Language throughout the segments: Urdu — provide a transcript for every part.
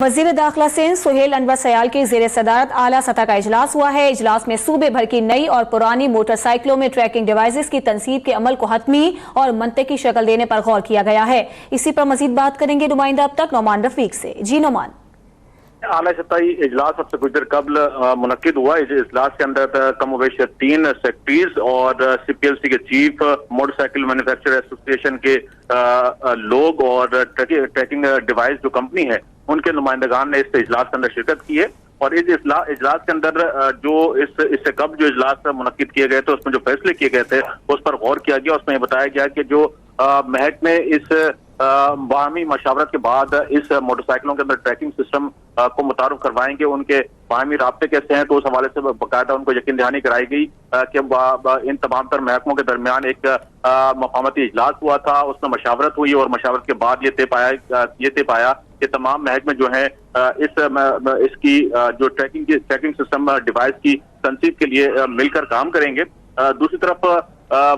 وزیر داخلہ سندھ سہیل انور سیال کی زیر صدارت اعلیٰ سطح کا اجلاس ہوا ہے۔ اجلاس میں صوبے بھر کی نئی اور پرانی موٹر سائیکلوں میں ٹریکنگ ڈیوائسز کی تنصیب کے عمل کو حتمی اور منطقی شکل دینے پر غور کیا گیا ہے۔ اسی پر مزید بات کریں گے نمائندہ اب تک نعمان رفیق سے۔ جی نعمان۔ اعلیٰ سطحی اجلاس اب سے کچھ دیر قبل منعقد ہوا۔ اس اجلاس کے اندر کم و بیش 3 سیکٹریز اور سی پی ایل سی کے چیف، موٹر سائیکل مینوفیکچر ایسوسی ایشن کے لوگ اور ٹریکنگ ڈیوائس جو کمپنی ہے ان کے نمائندگان نے اس اجلاس کے اندر شرکت کی ہے۔ اور اس اجلاس کے اندر جو اس سے قبل جو اجلاس منعقد کیے گئے تھے اس میں جو فیصلے کیے گئے تھے اس پر غور کیا گیا۔ اس میں یہ بتایا گیا کہ جو محکمے اس باہمی مشاورت کے بعد اس موٹر سائیکلوں کے اندر ٹریکنگ سسٹم کو متعارف کروائیں گے، ان کے باہمی رابطے کیسے ہیں، تو اس حوالے سے باقاعدہ ان کو یقین دہانی کرائی گئی کہ ان تمام تر محکموں کے درمیان ایک مفاہمتی اجلاس ہوا تھا، اس میں مشاورت ہوئی اور مشاورت کے بعد یہ طے پایا کہ تمام محکمے جو ہیں اس کی جو ٹریکنگ سسٹم ڈیوائس کی تنصیب کے لیے مل کر کام کریں گے۔ دوسری طرف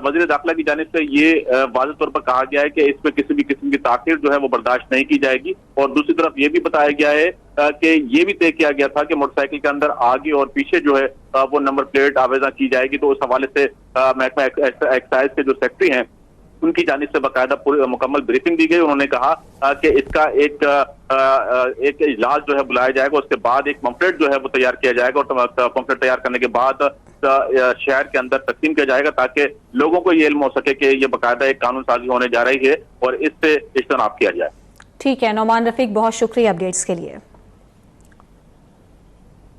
وزیر داخلہ کی جانب سے یہ واضح طور پر کہا گیا ہے کہ اس میں کسی بھی قسم کی تاخیر جو ہے وہ برداشت نہیں کی جائے گی۔ اور دوسری طرف یہ بھی بتایا گیا ہے کہ یہ بھی طے کیا گیا تھا کہ موٹر سائیکل کے اندر آگے اور پیچھے جو ہے وہ نمبر پلیٹ آویزاں کی جائے گی۔ تو اس حوالے سے محکمہ ایکسائز کے جو سیکٹری ہیں ان کی جانب سے باقاعدہ مکمل بریفنگ دی گئی۔ انہوں نے کہا کہ اس کا ایک اجلاس جو ہے بلایا جائے گا، اس کے بعد ایک پمفلیٹ جو ہے وہ تیار کیا جائے گا اور پمفلیٹ تیار کرنے کے بعد شہر کے اندر تقسیم کیا جائے گا تاکہ لوگوں کو یہ علم ہو سکے کہ یہ باقاعدہ ایک قانون سازی ہونے جا رہی ہے اور اس سے اجتناب کیا جائے۔ ٹھیک ہے نعمان رفیق، بہت شکریہ اپڈیٹس کے لیے۔